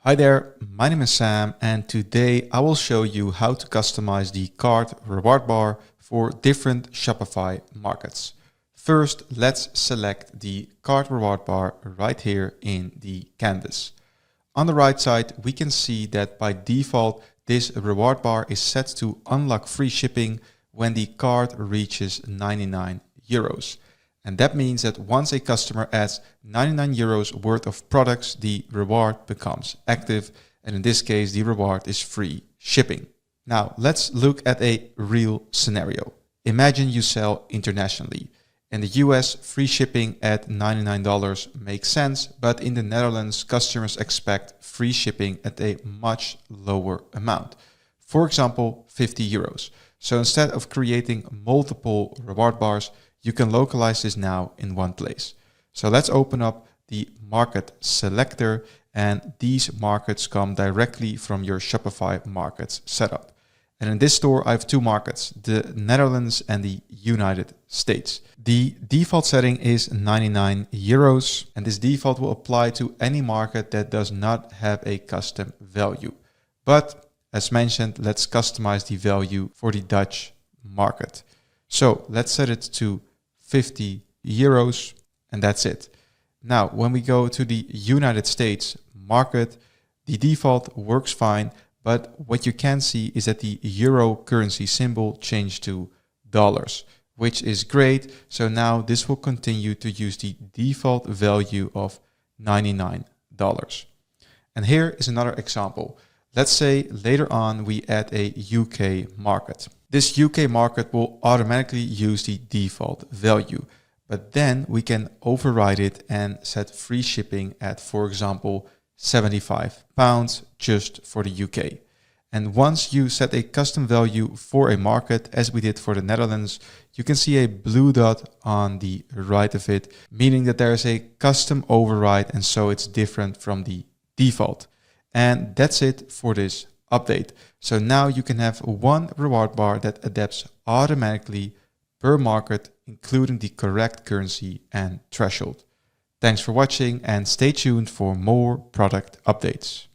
Hi there, my name is Sam and today I will show you how to customize the cart reward bar for different Shopify markets. First, let's select the cart reward bar right here in the canvas. On the right side, we can see that by default, this reward bar is set to unlock free shipping when the cart reaches 99 euros. And that means that once a customer adds 99 euros worth of products, the reward becomes active. And in this case, the reward is free shipping. Now, let's look at a real scenario. Imagine you sell internationally. In the US, free shipping at $99 makes sense, but in the Netherlands, customers expect free shipping at a much lower amount. For example, 50 euros. So instead of creating multiple reward bars, you can localize this now in one place. So let's open up the market selector, and these markets come directly from your Shopify Markets setup. And in this store, I have two markets, the Netherlands and the United States. The default setting is 99 euros, and this default will apply to any market that does not have a custom value. But as mentioned, let's customize the value for the Dutch market. So let's set it to 50 euros, and that's it. Now, when we go to the United States market, the default works fine, but what you can see is that the euro currency symbol changed to dollars, which is great. So now this will continue to use the default value of $99. And here is another example. Let's say later on we add a UK market. This UK market will automatically use the default value, but then we can override it and set free shipping at, for example, £75 just for the UK. And once you set a custom value for a market, as we did for the Netherlands, you can see a blue dot on the right of it, meaning that there is a custom override, and so it's different from the default. And that's it for this update. So now you can have one reward bar that adapts automatically per market, including the correct currency and threshold. Thanks for watching and stay tuned for more product updates.